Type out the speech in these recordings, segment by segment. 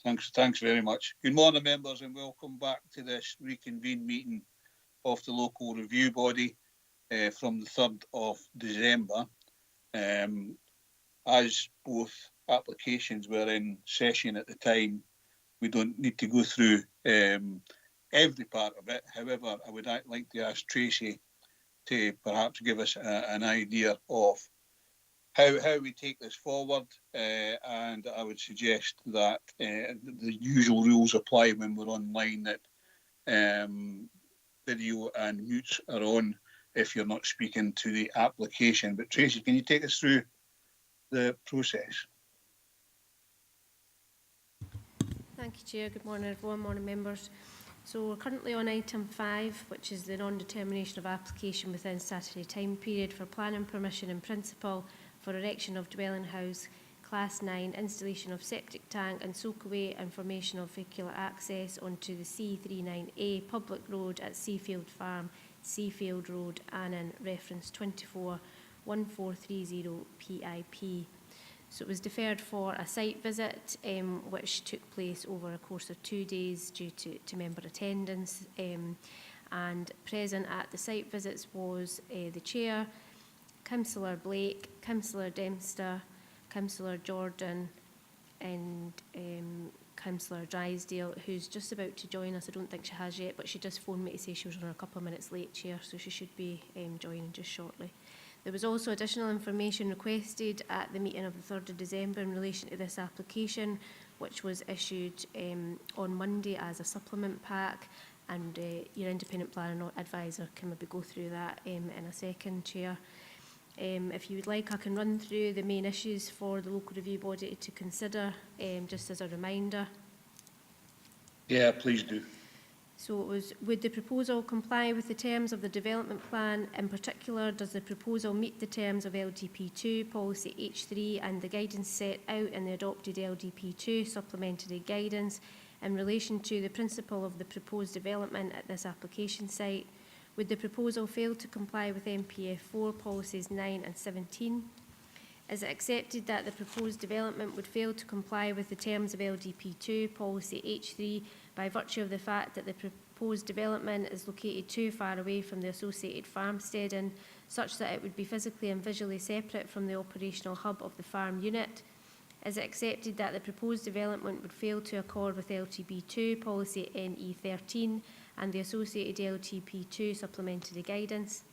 Thanks very much. Good morning, members, and welcome back to this reconvened meeting of the local review body from the 3rd of December. As both applications were in session at the time, we don't need to go through every part of it. However, I would like to ask Tracy to perhaps give us an idea of how we take this forward, and I would suggest that the usual rules apply when we're online, that video and mutes are on if you're not speaking to the application. But Tracy, can you take us through the process? Thank you, Chair. Good morning, everyone. Morning, members. So we're currently on item 5, which is the non-determination of application within statutory time period for planning permission in principle for erection of dwelling house, Class 9, installation of septic tank and soakaway and formation of vehicular access onto the C39A public road at Seafield Farm, Seafield Road, Annan, reference 241430 PIP. So it was deferred for a site visit, which took place over a course of 2 days due to member attendance. And present at the site visits was the Chair, Councillor Blake, Councillor Dempster, Councillor Jordan and Councillor Drysdale, who's just about to join us. I don't think she has yet, but she just phoned me to say she was running a couple of minutes late, Chair, so she should be joining just shortly. There was also additional information requested at the meeting of the 3rd of December in relation to this application, which was issued on Monday as a supplement pack, and your independent planning advisor can maybe go through that in a second, Chair. If you would like, I can run through the main issues for the local review body to consider, just as a reminder. Yeah, please do. So it was, would the proposal comply with the terms of the development plan? In particular, does the proposal meet the terms of LDP2, policy H3 and the guidance set out in the adopted LDP2 supplementary guidance in relation to the principle of the proposed development at this application site? Would the proposal fail to comply with MPF4 policies 9 and 17? Is it accepted that the proposed development would fail to comply with the terms of LDP2 policy H3 by virtue of the fact that the proposed development is located too far away from the associated farmsteading, such that it would be physically and visually separate from the operational hub of the farm unit? Is it accepted that the proposed development would fail to accord with LTB2 policy NE13 and the associated LTP2 supplementary guidance?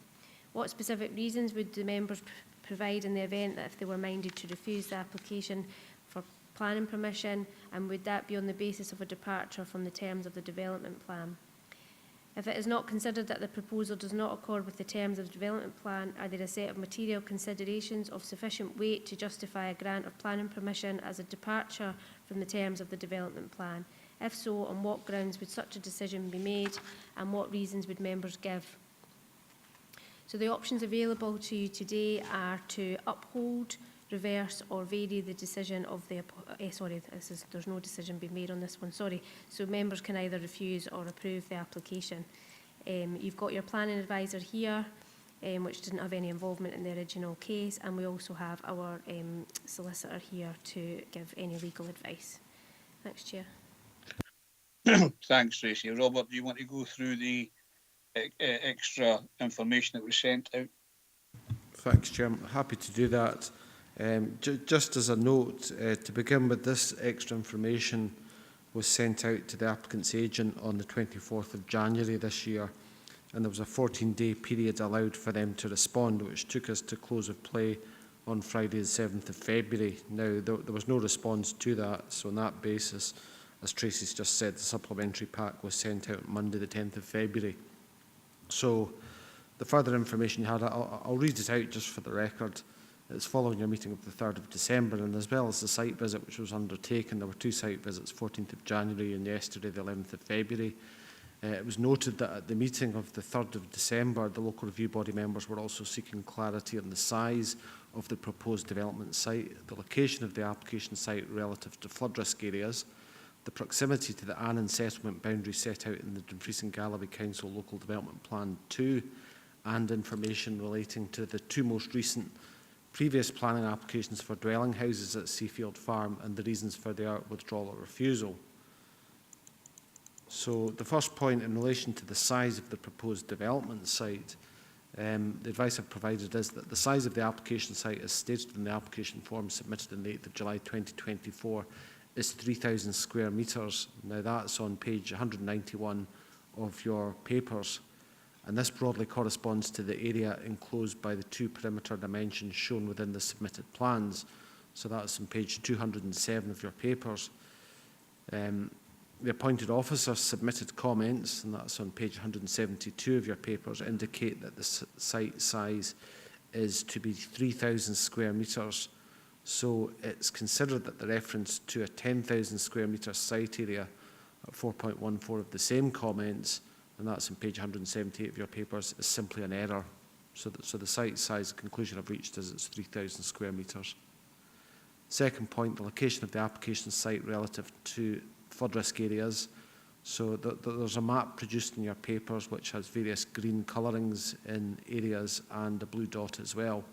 What specific reasons would the members provide in the event that if they were minded to refuse the application for planning permission, and would that be on the basis of a departure from the terms of the development plan? If it is not considered that the proposal does not accord with the terms of the development plan, are there a set of material considerations of sufficient weight to justify a grant of planning permission as a departure from the terms of the development plan? If so, on what grounds would such a decision be made, and what reasons would members give? So the options available to you today are to uphold, reverse or vary the decision of the, there's no decision being made on this one, sorry. So members can either refuse or approve the application. You've got your planning advisor here, which didn't have any involvement in the original case, and we also have our solicitor here to give any legal advice. Thanks, Chair. Thanks, Tracy. Robert, do you want to go through the extra information that was sent out? Thanks, Chair. I'm happy to do that. Just as a note, to begin with, this extra information was sent out to the applicant's agent on the 24th of January this year, and there was a 14-day period allowed for them to respond, which took us to close of play on Friday the 7th of February. Now, there was no response to that, so on that basis, as Tracy's just said, the supplementary pack was sent out Monday the 10th of February. So the further information you had, I'll read it out just for the record. It's following your meeting of the 3rd of December, and as well as the site visit which was undertaken, there were 2 site visits, 14th of January and yesterday the 11th of February. It was noted that at the meeting of the 3rd of December, the local review body members were also seeking clarity on the size of the proposed development site, the location of the application site relative to flood risk areas, the proximity to the Annan settlement boundary set out in the Dumfries and Galloway Council Local Development Plan 2, and information relating to the 2 most recent previous planning applications for dwelling houses at Seafield Farm and the reasons for their withdrawal or refusal. So the first point in relation to the size of the proposed development site, the advice I've provided is that the size of the application site as stated in the application form submitted on the 8th of July 2024 is 3,000 square metres. Now that's on page 191 of your papers, and this broadly corresponds to the area enclosed by the 2 perimeter dimensions shown within the submitted plans. So that's on page 207 of your papers. The appointed officer submitted comments, and that's on page 172 of your papers, indicate that the site size is to be 3,000 square metres. So it's considered that the reference to a 10,000 square metre site area at 4.14 of the same comments, and that's on page 178 of your papers, is simply an error. So the site size conclusion I've reached is it's 3,000 square metres. Second point, the location of the application site relative to flood risk areas. So there's a map produced in your papers which has various green colourings in areas and a blue dot as well.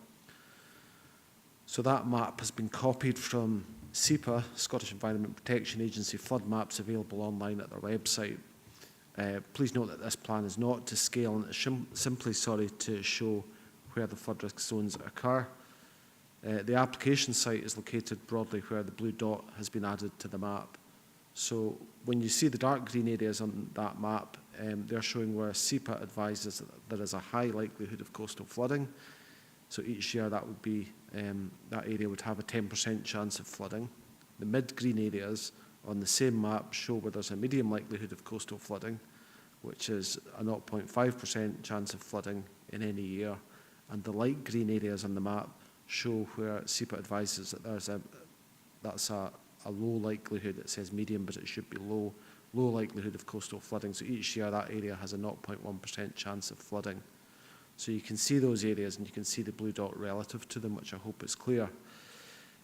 So that map has been copied from SEPA, Scottish Environment Protection Agency flood maps available online at their website. Please note that this plan is not to scale and it's simply to show where the flood risk zones occur. The application site is located broadly where the blue dot has been added to the map. So when you see the dark green areas on that map, they're showing where SEPA advises that there is a high likelihood of coastal flooding. So each year that would be, that area would have a 10% chance of flooding. The mid-green areas on the same map show where there's a medium likelihood of coastal flooding, which is a 0.5% chance of flooding in any year. And the light green areas on the map show where SEPA advises that that's a low likelihood. It says medium, but it should be low likelihood of coastal flooding. So each year that area has a 0.1% chance of flooding. So you can see those areas and you can see the blue dot relative to them, which I hope is clear.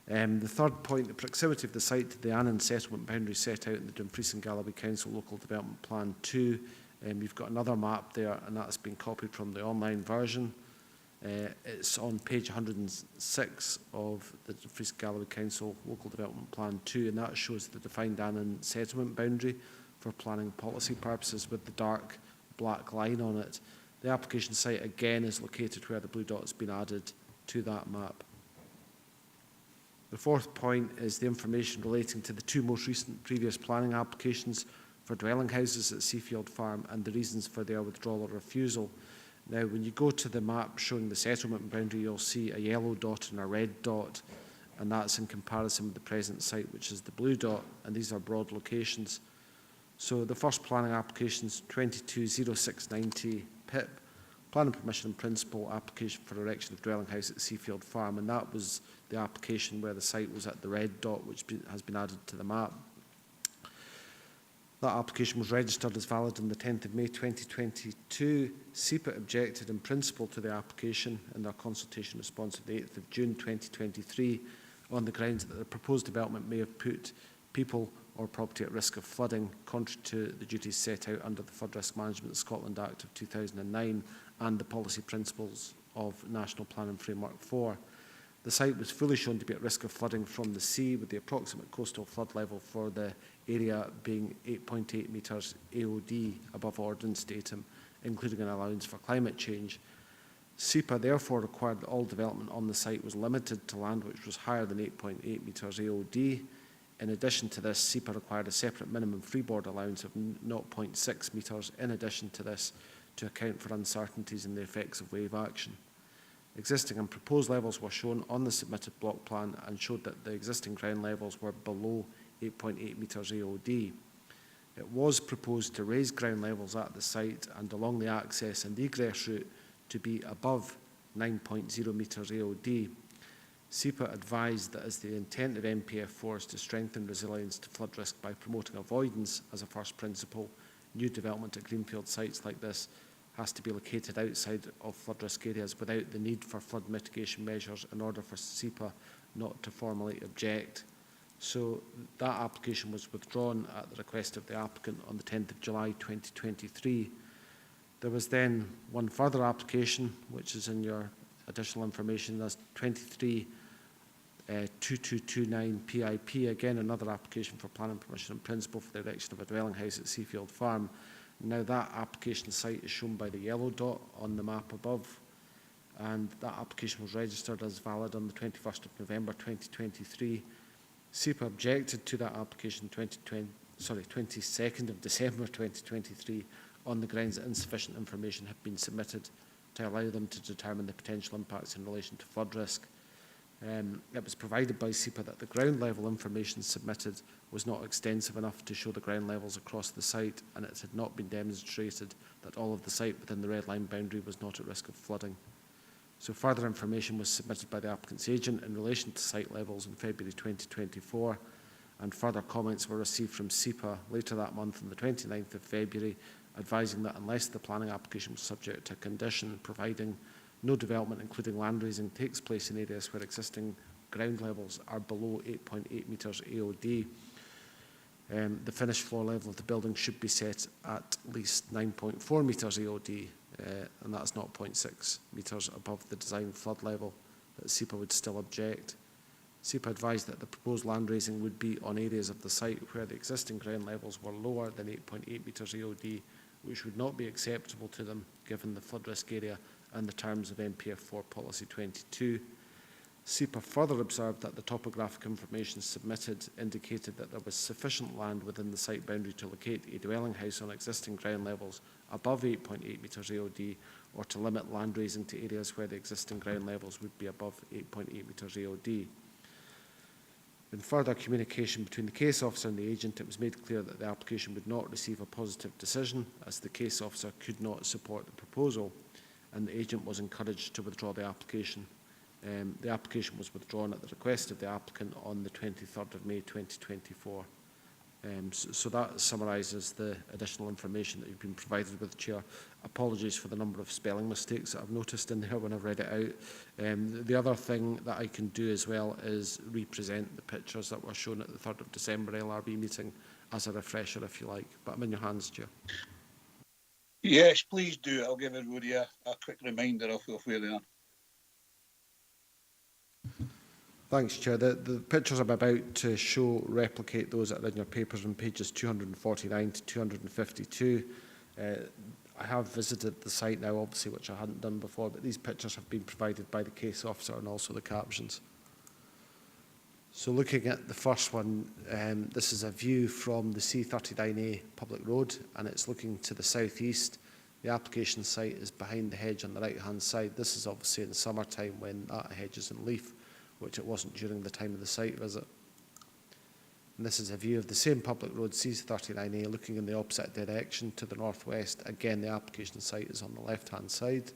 The third point, the proximity of the site to the Annan settlement boundary set out in the Dumfries and Galloway Council Local Development Plan 2. You've got another map there, and that's been copied from the online version. It's on page 106 of the Dumfries and Galloway Council Local Development Plan 2, and that shows the defined Annan settlement boundary for planning policy purposes with the dark black line on it. The application site again is located where the blue dot has been added to that map. The fourth point is the information relating to the 2 most recent previous planning applications for dwelling houses at Seafield Farm and the reasons for their withdrawal or refusal. Now, when you go to the map showing the settlement boundary, you'll see a yellow dot and a red dot, and that's in comparison with the present site, which is the blue dot, and these are broad locations. So the first planning application is 220690 PIP, Planning Permission in Principle application for erection of dwelling house at Seafield Farm, and that was the application where the site was at the red dot, which has been added to the map. That application was registered as valid on the 10th of May 2022. SEPA objected in principle to the application in their consultation response of the 8th of June 2023 on the grounds that the proposed development may have put people or property at risk of flooding, contrary to the duties set out under the Flood Risk Management Scotland Act of 2009 and the policy principles of National Planning Framework 4. The site was fully shown to be at risk of flooding from the sea, with the approximate coastal flood level for the area being 8.8 metres AOD above ordnance datum, including an allowance for climate change. SEPA therefore required that all development on the site was limited to land which was higher than 8.8 metres AOD. In addition to this, SEPA required a separate minimum freeboard allowance of 0.6 metres in addition to this to account for uncertainties in the effects of wave action. Existing and proposed levels were shown on the submitted block plan and showed that the existing ground levels were below 8.8 metres AOD. It was proposed to raise ground levels at the site and along the access and egress route to be above 9.0 metres AOD. SEPA advised that as the intent of NPF4 is to strengthen resilience to flood risk by promoting avoidance as a first principle, new development at greenfield sites like this has to be located outside of flood risk areas without the need for flood mitigation measures in order for SEPA not to formally object. So that application was withdrawn at the request of the applicant on the 10th of July 2023. There was then one further application, which is in your additional information as 232229 PIP, again another application for planning permission in principle for the erection of a dwelling house at Seafield Farm. Now that application site is shown by the yellow dot on the map above, and that application was registered as valid on the 21st of November 2023. SEPA objected to that application 22nd of December 2023 on the grounds that insufficient information had been submitted to allow them to determine the potential impacts in relation to flood risk. It was provided by SEPA that the ground level information submitted was not extensive enough to show the ground levels across the site, and it had not been demonstrated that all of the site within the red line boundary was not at risk of flooding. So further information was submitted by the applicant's agent in relation to site levels in February 2024, and further comments were received from SEPA later that month on the 29th of February, advising that unless the planning application was subject to a condition providing no development including land raising takes place in areas where existing ground levels are below 8.8 metres AOD, the finished floor level of the building should be set at least 9.4 metres AOD, and that's 0.6 metres above the design flood level, that SEPA would still object. SEPA advised that the proposed land raising would be on areas of the site where the existing ground levels were lower than 8.8 metres AOD, which would not be acceptable to them given the flood risk area and the terms of MPF 4 Policy 22. SEPA further observed that the topographic information submitted indicated that there was sufficient land within the site boundary to locate a dwelling house on existing ground levels above 8.8 metres AOD, or to limit land raising to areas where the existing ground levels would be above 8.8 metres AOD. In further communication between the case officer and the agent, it was made clear that the application would not receive a positive decision, as the case officer could not support the proposal, and the agent was encouraged to withdraw the application. The application was withdrawn at the request of the applicant on the 23rd of May 2024. So that summarises the additional information that you've been provided with, Chair. Apologies for the number of spelling mistakes that I've noticed in there when I've read it out. The other thing that I can do as well is represent the pictures that were shown at the 3rd of December LRB meeting as a refresher, if you like. But I'm in your hands, Chair. Yes, please do. I'll give everybody a quick reminder of where they are. Thanks, Chair. The pictures I'm about to show replicate those that are in your papers on pages 249 to 252. I have visited the site now, obviously, which I hadn't done before, but these pictures have been provided by the case officer and also the captions. So looking at the first one, this is a view from the C39A public road, and it's looking to the southeast. The application site is behind the hedge on the right-hand side. This is obviously in the summertime when that hedge is in leaf, which it wasn't during the time of the site visit. And this is a view of the same public road, C39A, looking in the opposite direction to the northwest. Again, the application site is on the left-hand side.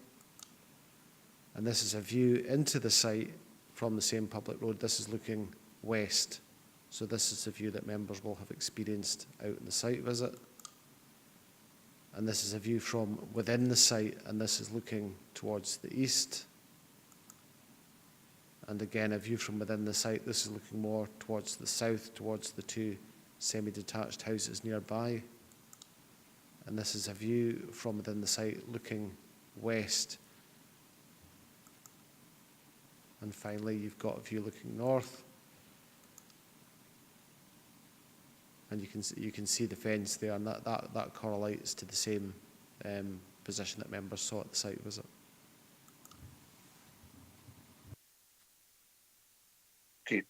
And this is a view into the site from the same public road. This is looking west. So this is the view that members will have experienced out in the site visit. And this is a view from within the site, and this is looking towards the east. And again, a view from within the site. This is looking more towards the south, towards the two semi-detached houses nearby. And this is a view from within the site looking west. And finally, you've got a view looking north. And you can see the fence there, and that correlates to the same position that members saw at the site visit. Okay,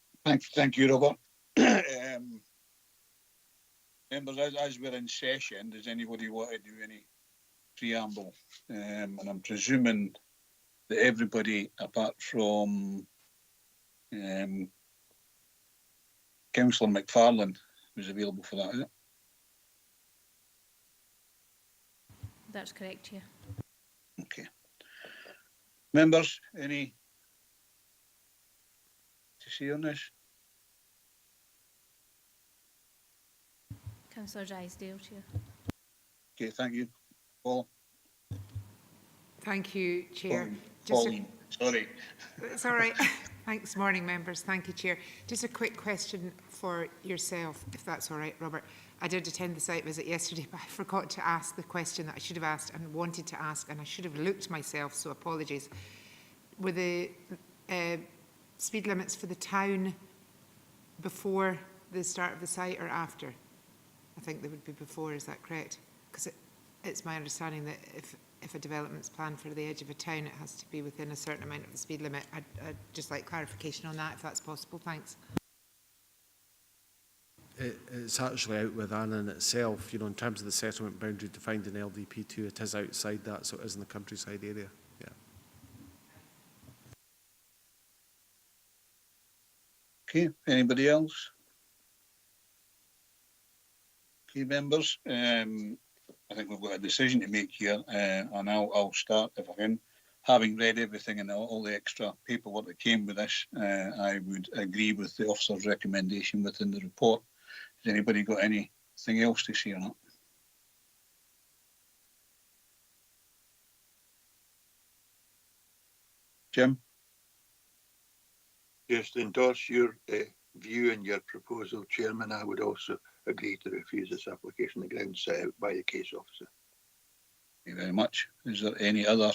thank you, Robert. Members, as we're in session, does anybody want to do any preamble? And I'm presuming that everybody, apart from Councillor McFarlane, was available for that, is it? That's correct, Chair. Okay. Members, any to say on this? Councillor Drysdale, Chair. Okay, thank you. Paul? Thank you, Chair. Pauline, sorry. It's all right. Thanks, morning members. Thank you, Chair. Just a quick question for yourself, if that's all right, Robert. I did attend the site visit yesterday, but I forgot to ask the question that I should have asked and wanted to ask, and I should have looked myself, so apologies. were the speed limits for the town before the start of the site or after? I think they would be before, is that correct? Because it's my understanding that if a development's planned for the edge of a town, it has to be within a certain amount of the speed limit. I'd just like clarification on that, if that's possible. Thanks. It's actually out with Annan itself, you know, in terms of the settlement boundary defined in LDP2, it is outside that, so it is in the countryside area. Yeah. Okay, anybody else? Okay, members, I think we've got a decision to make here, and I'll start if I can. Having read everything and all the extra paperwork that came with this, I would agree with the officer's recommendation within the report. Has anybody got anything else to say on it? Jim? Just endorse your view and your proposal, Chairman. I would also agree to refuse this application on the grounds set out by the case officer. Thank you very much. Is there any other?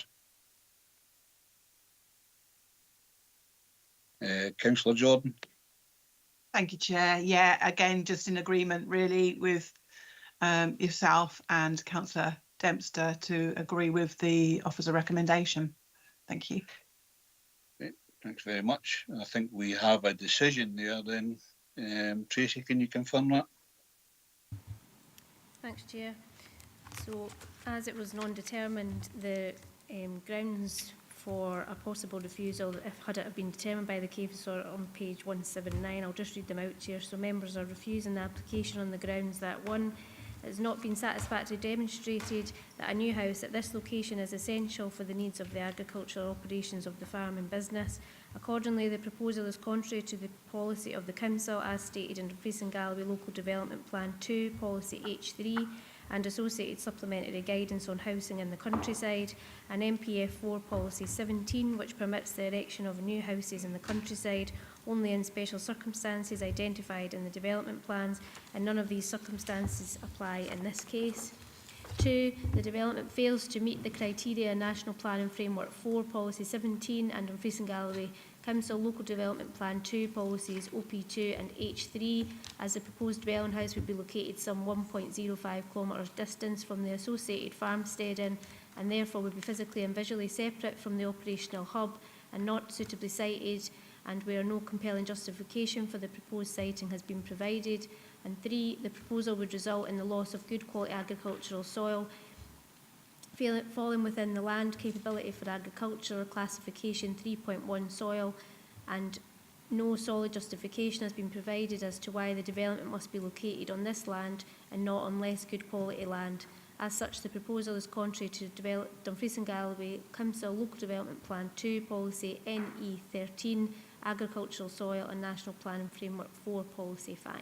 Councillor Jordan? Thank you, Chair. Yeah, again, just in agreement really with yourself and Councillor Dempster to agree with the officer recommendation. Thank you. Okay, thanks very much. I think we have a decision there then. Tracy, can you confirm that? Thanks, Chair. So, as it was non-determined, the grounds for a possible refusal, had it have been determined by the case officer on page 179, I'll just read them out, Chair. So members are refusing the application on the grounds that 1, it has not been satisfactorily demonstrated that a new house at this location is essential for the needs of the agricultural operations of the farm and business. Accordingly, the proposal is contrary to the policy of the Council as stated in Dumfries and Galloway Local Development Plan 2, Policy H3, and associated supplementary guidance on housing in the countryside, and MPF 4 Policy 17, which permits the erection of new houses in the countryside only in special circumstances identified in the development plans, and none of these circumstances apply in this case. 2, the development fails to meet the criteria in National Planning Framework 4 Policy 17 and Dumfries and Galloway Council Local Development Plan 2 policies OP2 and H3, as the proposed dwelling house would be located some 1.05 kilometres distance from the associated farmsteading and therefore would be physically and visually separate from the operational hub and not suitably sited, and where no compelling justification for the proposed siting has been provided. And 3, the proposal would result in the loss of good quality agricultural soil falling within the land capability for agriculture classification 3.1 soil, and no solid justification has been provided as to why the development must be located on this land and not on less good quality land. As such, the proposal is contrary to Dumfries and Galloway Council Local Development Plan 2 Policy NE 13, Agricultural Soil and National Planning Framework 4 Policy 5.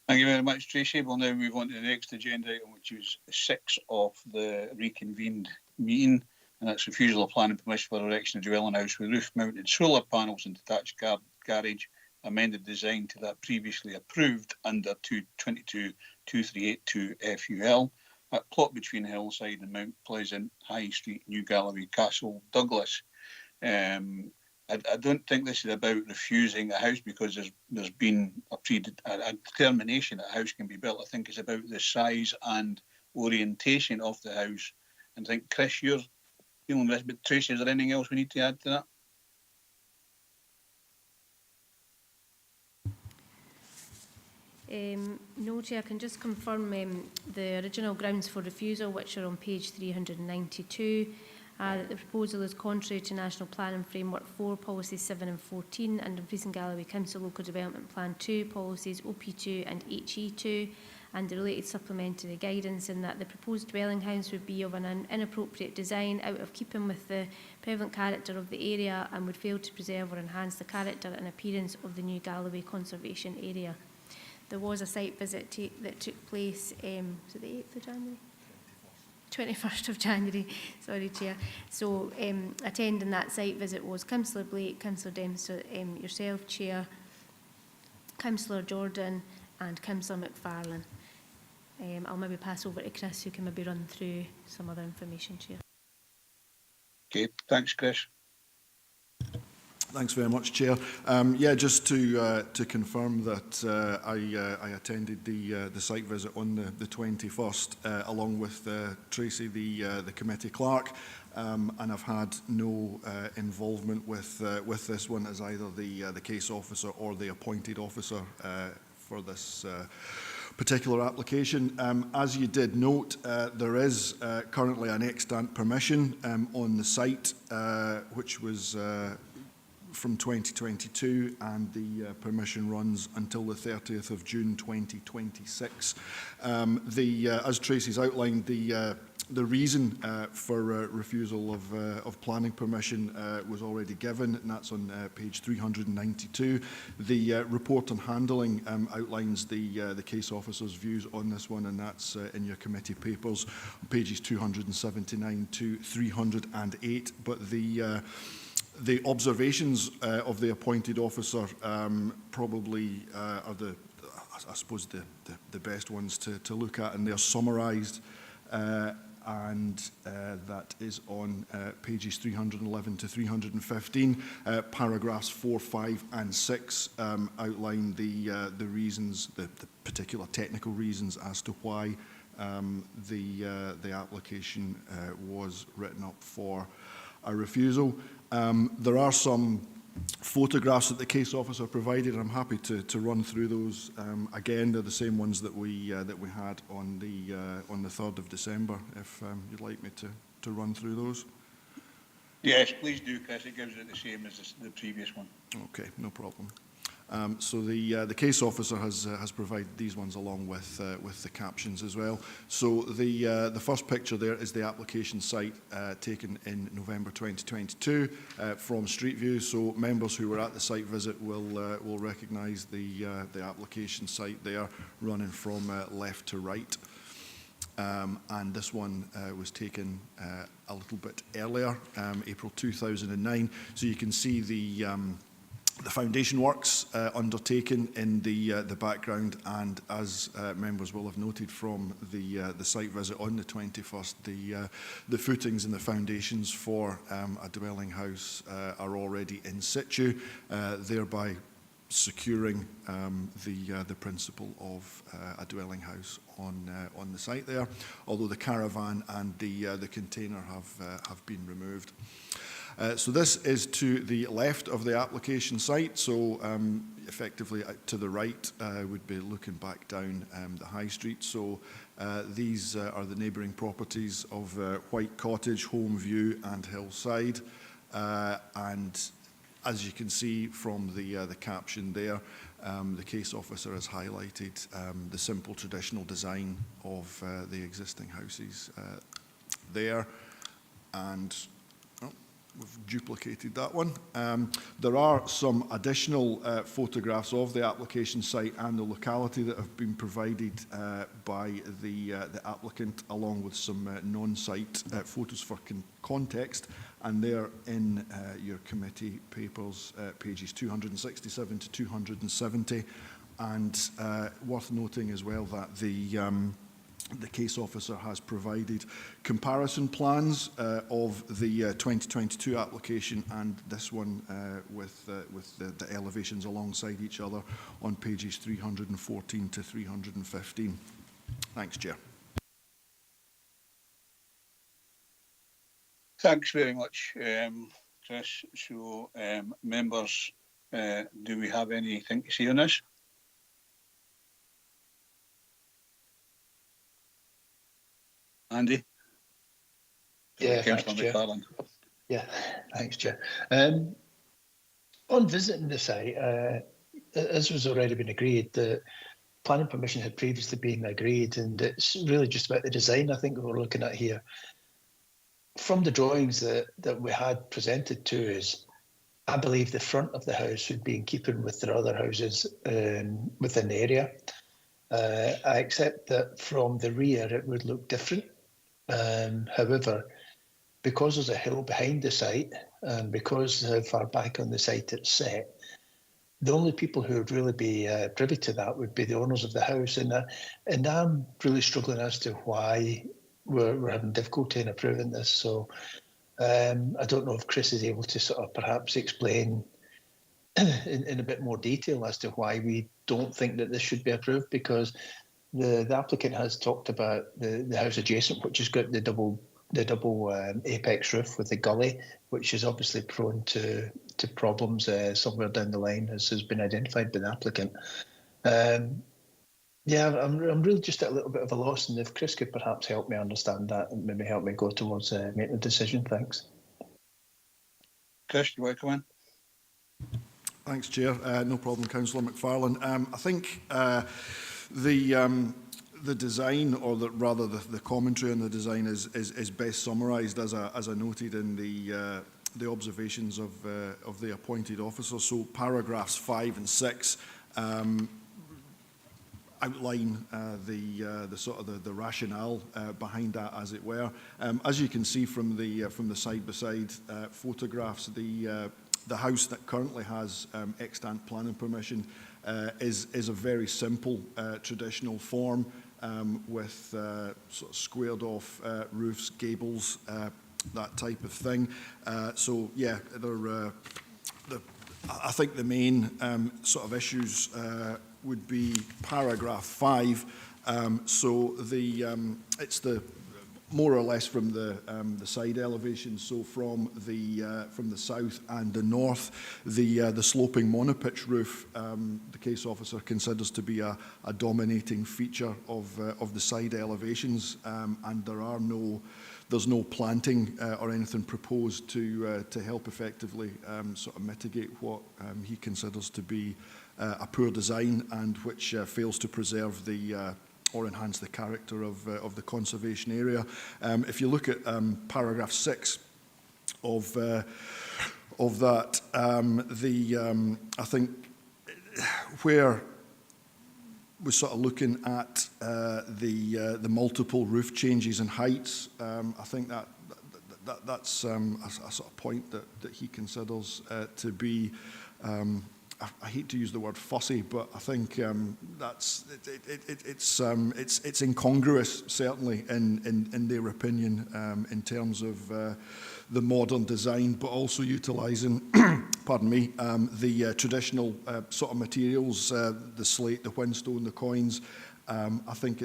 Thank you very much, Tracy. We'll now move on to the next agenda item, which is 6 of the reconvened meeting, and that's refusal of planning permission for erection of dwelling house with roof-mounted solar panels and detached garage, amended design to that previously approved under 222-2382 FUL, at plot between Hillside and Mount Pleasant, High Street, New Galloway, Castle, Douglas. I don't think this is about refusing a house because there's been a determination that a house can be built. I think it's about the size and orientation of the house. And I think, Chris, you're dealing with this, but Tracy, is there anything else we need to add to that? No, Chair, I can just confirm the original grounds for refusal, which are on page 392. That the proposal is contrary to National Planning Framework 4 Policies 7 and 14 and Dumfries and Galloway Council Local Development Plan 2 Policies OP2 and HE2, and the related supplementary guidance, in that the proposed dwelling house would be of an inappropriate design, out of keeping with the prevalent character of the area, and would fail to preserve or enhance the character and appearance of the New Galloway Conservation Area. There was a site visit that took place, was it the 8th of January? 21st of January, sorry, Chair. So attending that site visit was Councillor Blake, Councillor Dempster, yourself, Chair, Councillor Jordan and Councillor McFarlane. I'll maybe pass over to Chris, who can maybe run through some other information, Chair. Okay, thanks, Chris. Thanks very much, Chair. Yeah, just to confirm that I attended the site visit on the 21st, along with Tracy, the committee clerk, and I've had no involvement with this one as either the case officer or the appointed officer for this particular application. As you did note, there is currently an extant permission on the site, which was from 2022, and the permission runs until the 30th of June 2026. As Tracy's outlined, the reason for refusal of planning permission was already given, and that's on page 392. The report on handling outlines the case officer's views on this one, and that's in your committee papers, pages 279 to 308. But the observations of the appointed officer probably are I suppose the best ones to look at, and they're summarised, and that is on pages 311 to 315. Paragraphs 4, 5 and 6 outline the reasons, the particular technical reasons as to why the application was written up for a refusal. There are some photographs that the case officer provided. I'm happy to run through those. Again, they're the same ones that we had on the 3rd of December. If you'd like me to run through those. Yes, please do, Chris. It gives it the same as the previous one. Okay, no problem. So the case officer has provided these ones along with the captions as well. So the first picture there is the application site taken in November 2022 from Street View. So members who were at the site visit will recognise the application site there, running from left to right. And this one was taken a little bit earlier, April 2009. So you can see the foundation works undertaken in the background, and as members will have noted from the site visit on the 21st, the footings and the foundations for a dwelling house are already in situ, thereby securing the principle of a dwelling house on the site there. Although the caravan and the container have been removed. So this is to the left of the application site, so effectively to the right would be looking back down the high street. So these are the neighbouring properties of White Cottage, Home View and Hillside, and as you can see from the caption there, the case officer has highlighted the simple traditional design of the existing houses there, and we've duplicated that one. There are some additional photographs of the application site and the locality that have been provided by the applicant, along with some non-site photos for context, and they're in your committee papers, pages 267 to 270. And worth noting as well that the case officer has provided comparison plans of the 2022 application and this one with the elevations alongside each other on pages 314 to 315. Thanks, Chair. Thanks very much, Chris. So, members, do we have anything to say on this? Andy? Yeah, thanks, Chair. Yeah, thanks, Chair. On visiting the site, as was already been agreed, the planning permission had previously been agreed, and it's really just about the design, I think, we're looking at here. From the drawings that we had presented to us, I believe the front of the house would be in keeping with the other houses within the area. I accept that from the rear it would look different. However, because there's a hill behind the site and because how far back on the site it's set, the only people who would really be privy to that would be the owners of the house. And I'm really struggling as to why we're having difficulty in approving this. So I don't know if Chris is able to sort of perhaps explain in a bit more detail as to why we don't think that this should be approved, because the applicant has talked about the house adjacent, which has got the double apex roof with the gully, which is obviously prone to problems somewhere down the line, as has been identified by the applicant. Yeah, I'm really just at a little bit of a loss, and if Chris could perhaps help me understand that and maybe help me go towards making a decision. Thanks. Chris, do you want to come in? Thanks, Chair. No problem, Councillor McFarlane. I think the design, or rather the commentary on the design, is best summarised as I noted in the observations of the appointed officer. So paragraphs 5 and 6 outline the sort of the rationale behind that, as it were. As you can see from the side-by-side photographs, the house that currently has extant planning permission is a very simple traditional form with sort of squared off roofs, gables, that type of thing. So yeah, I think the main sort of issues would be paragraph 5. So it's the more or less from the side elevation. So from the south and the north, the sloping monopitch roof, the case officer considers to be a dominating feature of the side elevations, and there's no planting or anything proposed to help effectively sort of mitigate what he considers to be a poor design, and which fails to preserve or enhance the character of the conservation area. If you look at paragraph 6 of that, I think where we're sort of looking at the multiple roof changes and heights, I think that's a sort of point that he considers to be, I hate to use the word fussy, but I think it's incongruous, certainly in their opinion, in terms of the modern design, but also utilising, pardon me, the traditional sort of materials, the slate, the whinstone, the coins. I think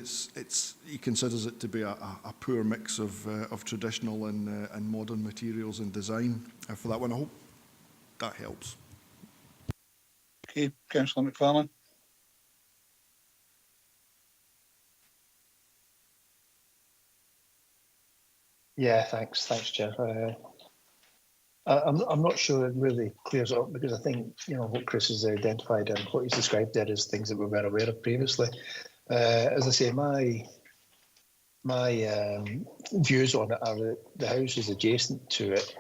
he considers it to be a poor mix of traditional and modern materials and design for that one. I hope that helps. Okay, Councillor McFarlane. Yeah, thanks, Chair. I'm not sure it really clears up, because I think what Chris has identified and what he's described there is things that we were aware of previously. As I say, my views on it are that the house is adjacent to it.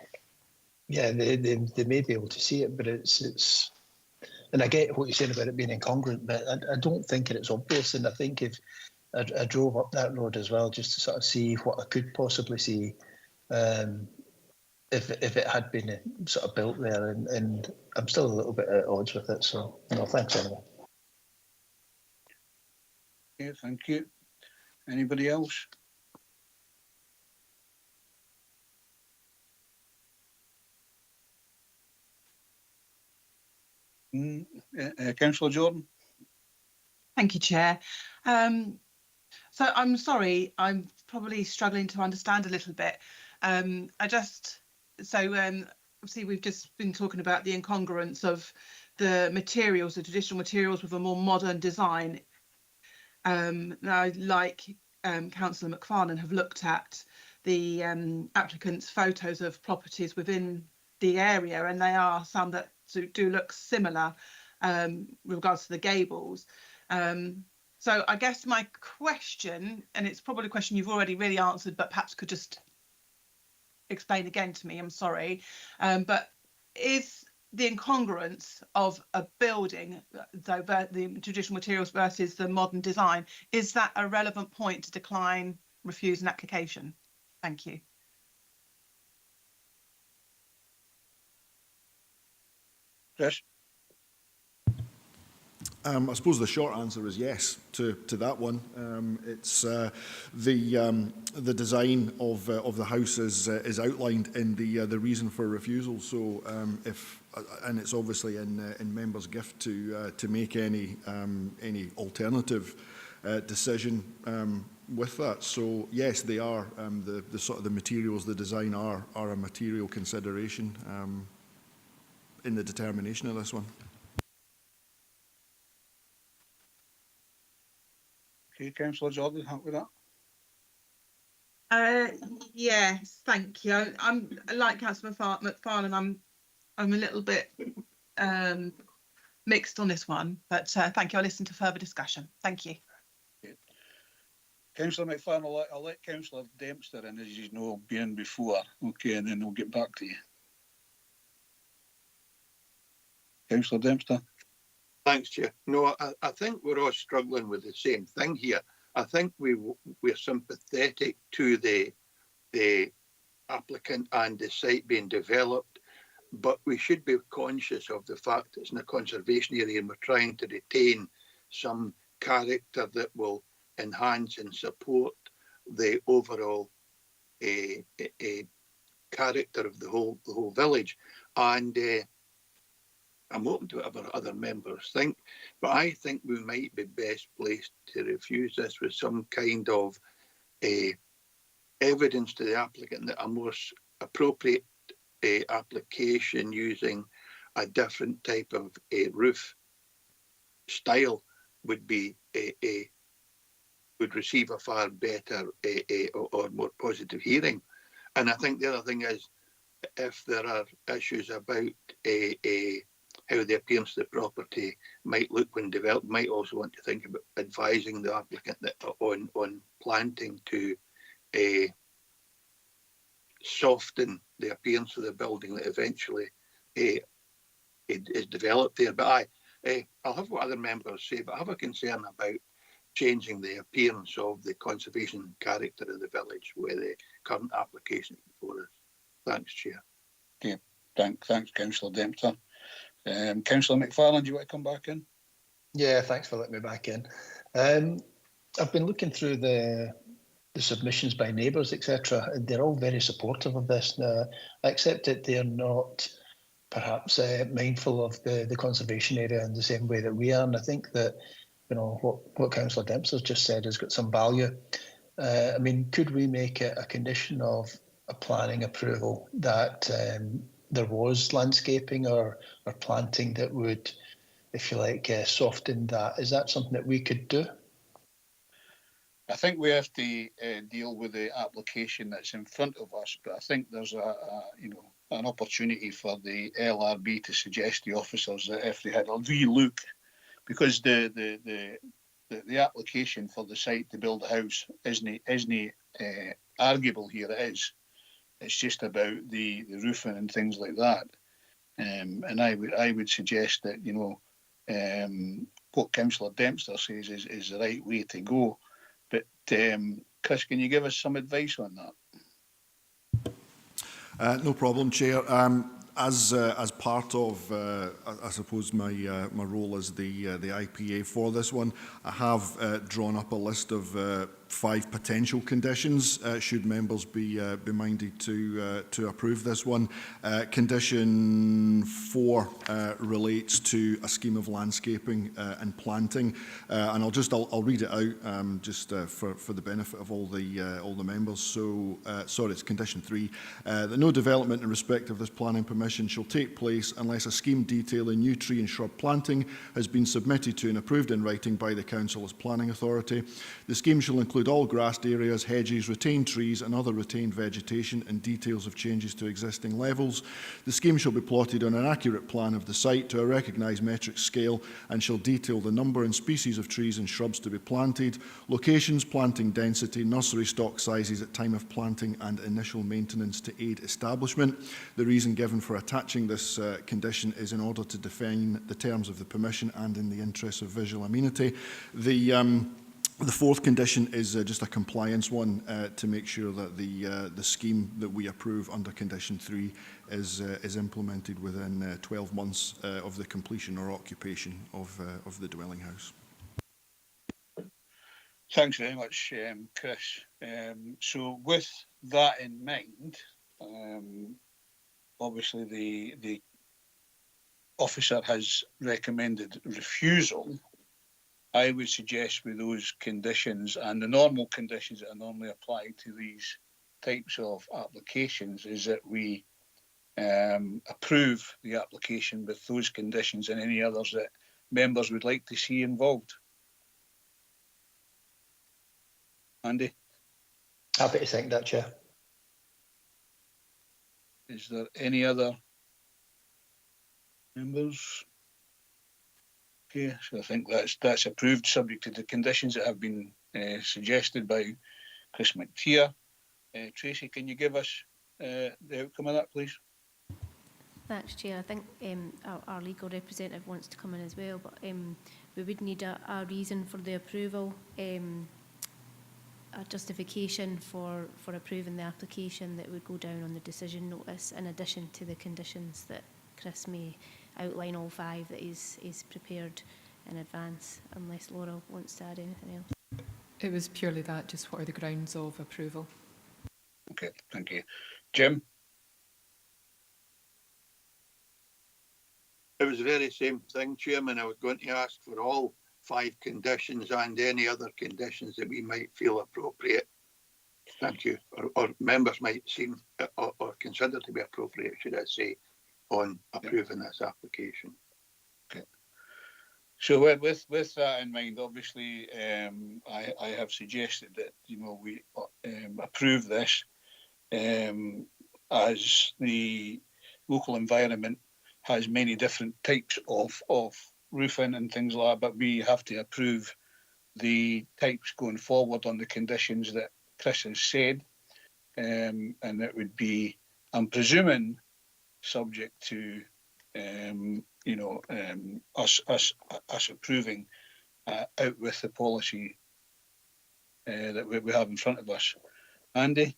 Yeah, they may be able to see it, but it's. And I get what you're saying about it being incongruent, but I don't think it's obvious. And I think if I drove up that road as well, just to sort of see what I could possibly see, if it had been sort of built there, and I'm still a little bit at odds with it. So, thanks anyway. Okay, thank you. Anybody else? Councillor Jordan. Thank you, Chair. So I'm sorry, I'm probably struggling to understand a little bit. Obviously we've just been talking about the incongruence of the materials, the traditional materials, with a more modern design. Now, like Councillor McFarlane, have looked at the applicant's photos of properties within the area, and they are some that do look similar with regards to the gables. So I guess my question, and it's probably a question you've already really answered, but perhaps could just explain again to me, I'm sorry, but is the incongruence of a building, though the traditional materials versus the modern design, is that a relevant point to decline, refuse an application? Thank you. Chris? I suppose the short answer is yes to that one. It's the design of the house is outlined in the reason for refusal. So and it's obviously in members' gift to make any alternative decision with that. So yes, they are the sort of the materials, the design are a material consideration in the determination of this one. Okay, Councillor Jordan, happy with that? Yes, thank you. I'm like Councillor McFarlane. I'm a little bit mixed on this one, but thank you. I'll listen to further discussion. Thank you. Okay. Councillor McFarlane, I'll let Councillor Dempster in, as you know, be in before. Okay, and then we'll get back to you. Councillor Dempster. Thanks, Chair. No, I think we're all struggling with the same thing here. I think we're sympathetic to the applicant and the site being developed, but we should be conscious of the fact it's in a conservation area and we're trying to retain some character that will enhance and support the overall character of the whole village. And I'm open to whatever other members think, but I think we might be best placed to refuse this with some kind of evidence to the applicant that a more appropriate application using a different type of roof style would be would receive a far better or more positive hearing. And I think the other thing is, if there are issues about how the appearance of the property might look when developed, might also want to think about advising the applicant that on planting to soften the appearance of the building that eventually is developed there. But I'll have what other members say, but I have a concern about changing the appearance of the conservation character of the village with the current application before us. Thanks, Chair. Okay, thanks, Councillor Dempster. Councillor McFarlane, do you want to come back in? Yeah, thanks for letting me back in. I've been looking through the submissions by neighbours, etc., and they're all very supportive of this. I accept that they're not perhaps mindful of the conservation area in the same way that we are, and I think that, you know, what Councillor Dempster's just said has got some value. I mean, could we make it a condition of a planning approval that there was landscaping or planting that would, if you like, soften that? Is that something that we could do? I think we have to deal with the application that's in front of us, but I think there's an opportunity for the LRB to suggest to the officers that if they had a relook, because the application for the site to build a house isn't arguable here. It is. It's just about the roofing and things like that. And I would suggest that, you know, what Councillor Dempster says is the right way to go. But Chris, can you give us some advice on that? No problem, Chair. As part of, I suppose, my role as the IPA for this one, I have drawn up a list of 5 potential conditions should members be minded to approve this one. Condition 4 relates to a scheme of landscaping and planting, and I'll read it out just for the benefit of all the members. So sorry, it's condition 3 that no development in respect of this planning permission shall take place unless a scheme detailing new tree and shrub planting has been submitted to and approved in writing by the council as planning authority. The scheme shall include all grassed areas, hedges, retained trees and other retained vegetation and details of changes to existing levels. The scheme shall be plotted on an accurate plan of the site to a recognised metric scale and shall detail the number and species of trees and shrubs to be planted, locations, planting density, nursery stock sizes at time of planting and initial maintenance to aid establishment. The reason given for attaching this condition is in order to define the terms of the permission and in the interests of visual amenity. The fourth condition is just a compliance one to make sure that the scheme that we approve under condition 3 is implemented within 12 months of the completion or occupation of the dwelling house. Thanks very much, Chris. So with that in mind, obviously the officer has recommended refusal. I would suggest with those conditions and the normal conditions that are normally applied to these types of applications is that we approve the application with those conditions and any others that members would like to see involved. Andy? Happy to think that, Chair. Is there any other members? Okay, so I think that's approved, subject to the conditions that have been suggested by Chris McTeer. Tracy, can you give us the outcome of that, please? Thanks, Chair. I think our legal representative wants to come in as well, but we would need a reason for the approval, a justification for approving the application that would go down on the decision notice, in addition to the conditions that Chris may outline, all 5 that he's prepared in advance, unless Laura wants to add anything else. It was purely that, just what are the grounds of approval? Okay, thank you. Jim? It was the very same thing, Chairman. I was going to ask for all 5 conditions and any other conditions that we might feel appropriate. Thank you. Or members might seem or consider to be appropriate, should I say, on approving this application. Okay. So with that in mind, obviously, I have suggested that we approve this as the local environment has many different types of roofing and things like that, but we have to approve the types going forward on the conditions that Chris has said, and that would be, I'm presuming, subject to us approving out with the policy that we have in front of us. Andy?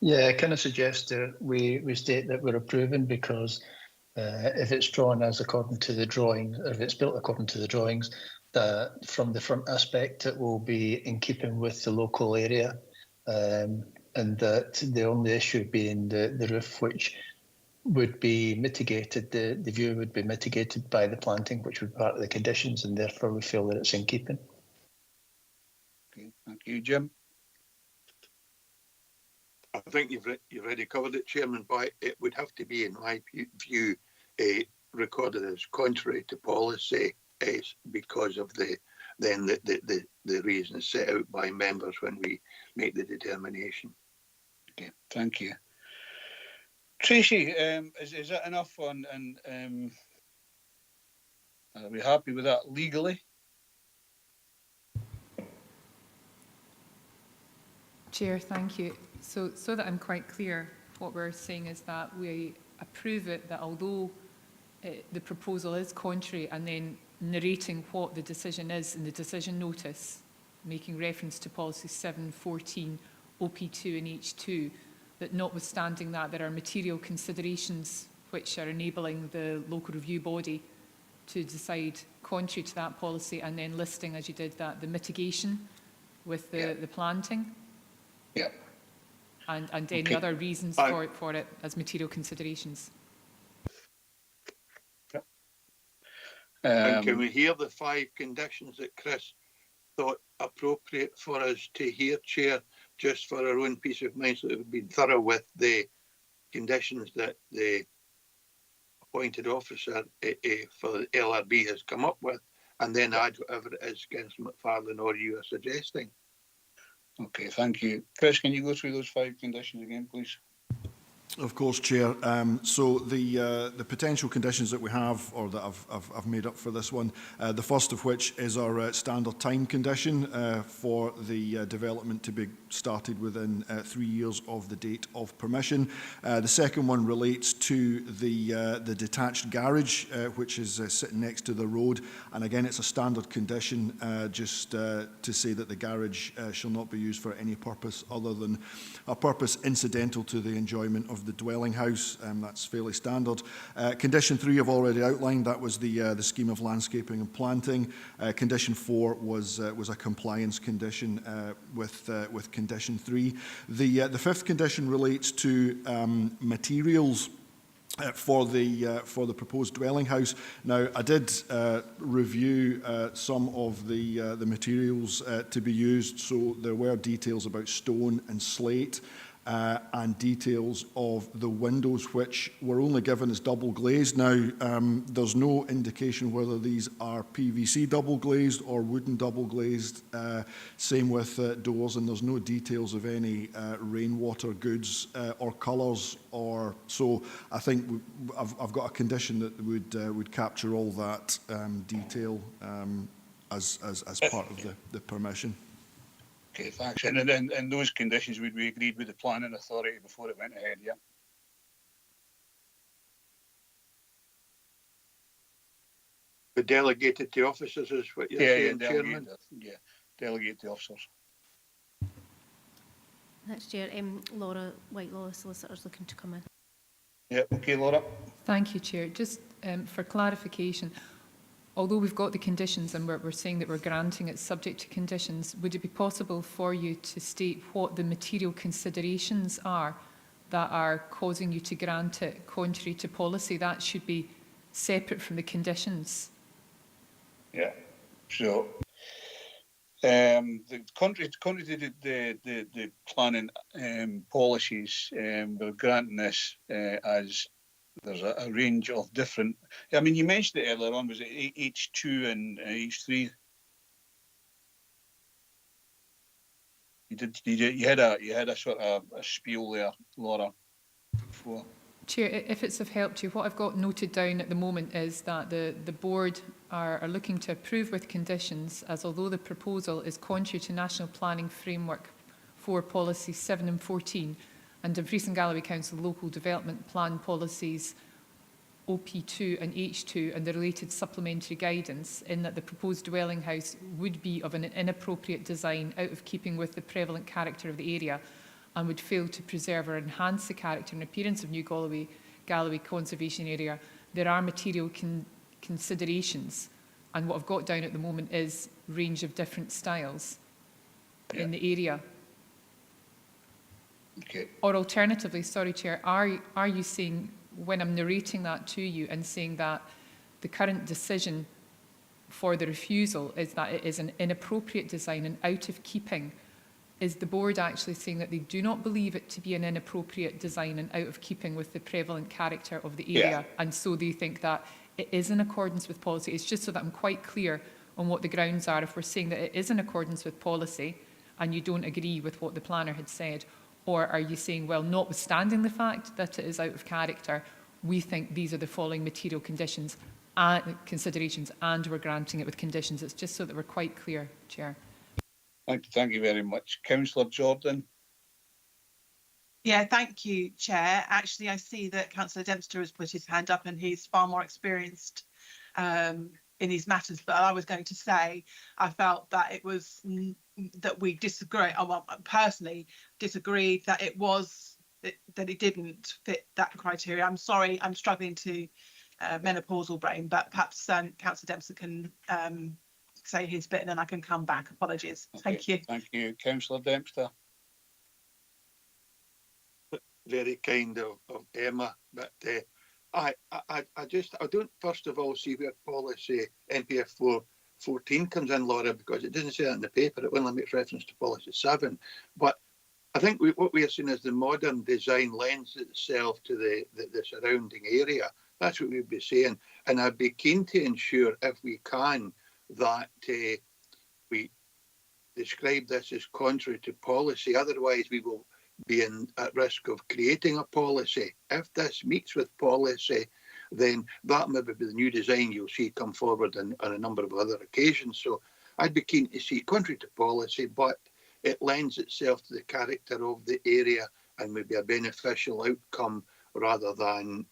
Yeah, can I suggest we state that we're approving because if it's drawn as according to the drawing, or if it's built according to the drawings, that from the front aspect it will be in keeping with the local area, and that the only issue being the roof, which would be mitigated, the view would be mitigated by the planting, which would be part of the conditions, and therefore we feel that it's in keeping. Okay, thank you, Jim. I think you've already covered it, Chairman, but it would have to be, in my view, recorded as contrary to policy, because of the reasons set out by members when we make the determination. Okay, thank you. Tracy, is that enough on? And are we happy with that legally? Chair, thank you. So that I'm quite clear, what we're saying is that we approve it, that although the proposal is contrary, and then narrating what the decision is in the decision notice, making reference to policy 714, OP2 and H2, that notwithstanding that there are material considerations which are enabling the local review body to decide contrary to that policy, and then listing, as you did, that the mitigation with the planting. Yeah. And any other reasons for it as material considerations. And can we hear the 5 conditions that Chris thought appropriate for us to hear, Chair, just for our own peace of mind, so that we've been thorough with the conditions that the appointed officer for the LRB has come up with, and then add whatever it is Councillor McFarlane or you are suggesting? Okay, thank you. Chris, can you go through those 5 conditions again, please? Of course, Chair. So the potential conditions that we have, or that I've made up for this one, the first of which is our standard time condition for the development to be started within 3 years of the date of permission. The second one relates to the detached garage, which is sitting next to the road, and again it's a standard condition just to say that the garage shall not be used for any purpose other than a purpose incidental to the enjoyment of the dwelling house. That's fairly standard. Condition 3 I've already outlined. That was the scheme of landscaping and planting. Condition 4 was a compliance condition with condition 3. The fifth condition relates to materials for the proposed dwelling house. Now, I did review some of the materials to be used. So there were details about stone and slate, and details of the windows, which were only given as double glazed. Now, there's no indication whether these are PVC double glazed or wooden double glazed. Same with doors, and there's no details of any rainwater goods or colours. Or so I think I've got a condition that would capture all that detail as part of the permission. Okay, thanks. And those conditions would be agreed with the planning authority before it went ahead, yeah? But delegated to officers is what you're saying, Chairman? Delegate to officers. Next Chair, Laura Whitelaw, solicitors looking to come in. Yeah, okay, Laura. Thank you, Chair. Just for clarification, although we've got the conditions and we're saying that we're granting it subject to conditions, would it be possible for you to state what the material considerations are that are causing you to grant it contrary to policy? That should be separate from the conditions. Yeah, so the contrary to the planning policies, we're granting this as there's a range of different. I mean, you mentioned it earlier on. Was it H2 and H3? You had a sort of a spiel there, Laura. Before. Chair, if it's of help to you, what I've got noted down at the moment is that the board are looking to approve with conditions, as although the proposal is contrary to National Planning Framework 4 Policies 7 and 14 and of Rees and Galloway Council Local Development Plan Policies OP2 and H2 and the related supplementary guidance, in that the proposed dwelling house would be of an inappropriate design out of keeping with the prevalent character of the area and would fail to preserve or enhance the character and appearance of New Galloway Conservation Area. There are material considerations, and what I've got down at the moment is range of different styles in the area. Okay. Or alternatively, sorry Chair, are you saying, when I'm narrating that to you and saying that the current decision for the refusal is that it is an inappropriate design and out of keeping, is the board actually saying that they do not believe it to be an inappropriate design and out of keeping with the prevalent character of the area, and so they think that it is in accordance with policy? It's just so that I'm quite clear on what the grounds are. If we're saying that it is in accordance with policy and you don't agree with what the planner had said, or are you saying, well, notwithstanding the fact that it is out of character, we think these are the following material conditions and considerations, and we're granting it with conditions? It's just so that we're quite clear, Chair. Thank you very much. Councillor Jordan. Yeah, thank you, Chair. Actually, I see that Councillor Dempster has put his hand up and he's far more experienced in these matters. But I was going to say, I felt that it was that we disagree. Well, personally disagreed that it didn't fit that criteria. I'm sorry, I'm struggling to menopausal brain, but perhaps Councillor Dempster can say his bit and then I can come back. Apologies. Okay. Thank you. Thank you, Councillor Dempster. Very kind of Emma, but I don't first of all see where policy NPF 414 comes in, Laura, because it doesn't say that in the paper. It only makes reference to policy 7. But I think what we are seeing is the modern design lends itself to the surrounding area. That's what we'd be saying, and I'd be keen to ensure, if we can, that we describe this as contrary to policy. Otherwise, we will being at risk of creating a policy. If this meets with policy, then that may be the new design you'll see come forward on a number of other occasions. So I'd be keen to see, contrary to policy, but it lends itself to the character of the area and maybe a beneficial outcome rather than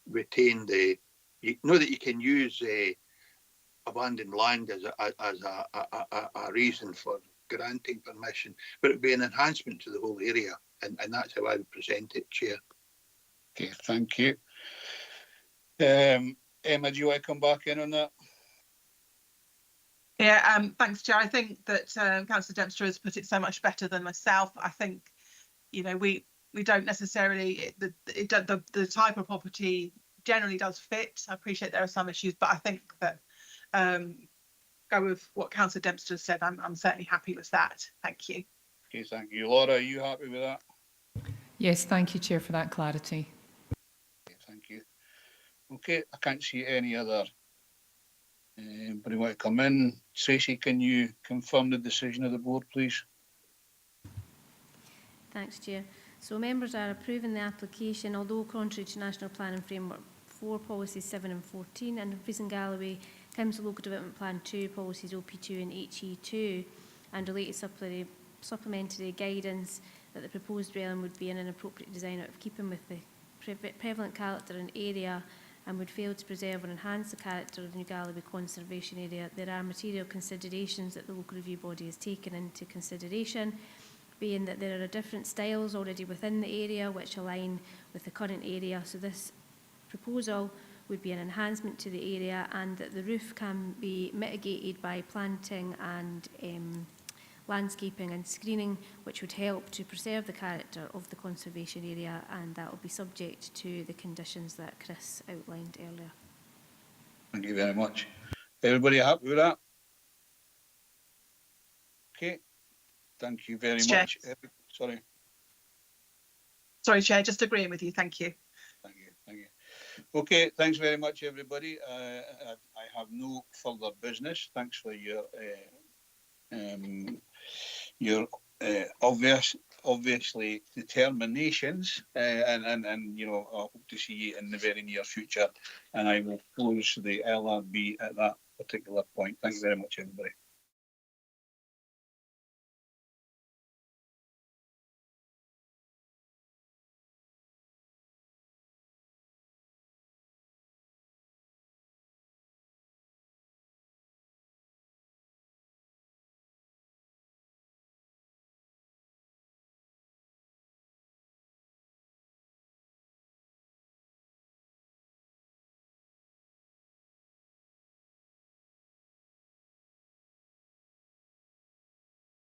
retain the. You know that you can use abandoned land as a reason for granting permission, but it would be an enhancement to the whole area, and that's how I would present it, Chair. Okay, thank you. Emma, do you want to come back in on that? Yeah, thanks, Chair. I think that Councillor Dempster has put it so much better than myself. I think, you know, we don't necessarily, the type of property generally does fit. I appreciate there are some issues, but I think that go with what Councillor Dempster said. I'm certainly happy with that. Thank you. Okay, thank you. Laura, are you happy with that? Yes, thank you, Chair, for that clarity. Okay, thank you. Okay, I can't see any other. Anybody want to come in? Tracy, can you confirm the decision of the board, please? Thanks, Chair. So members are approving the application, although contrary to National Planning Framework 4, Policies 7 and 14, and Humphreys and Galloway, Council Local Development Plan 2, Policies OP2 and HE2, and related supplementary guidance that the proposed dwelling would be in an appropriate design out of keeping with the prevalent character and area and would fail to preserve or enhance the character of the New Galloway Conservation Area. There are material considerations that the local review body has taken into consideration, being that there are different styles already within the area which align with the current area. So this proposal would be an enhancement to the area, and that the roof can be mitigated by planting and landscaping and screening, which would help to preserve the character of the conservation area, and that will be subject to the conditions that Chris outlined earlier. Thank you very much. Everybody happy with that? Okay. Thank you very much. Sorry. Sorry, Chair, just agreeing with you. Thank you. Thank you. Thank you. Okay, thanks very much, everybody. I have no further business. Thanks for your obviously determinations, and you know, I hope to see you in the very near future. And I will close the LRB at that particular point. Thank you very much, everybody.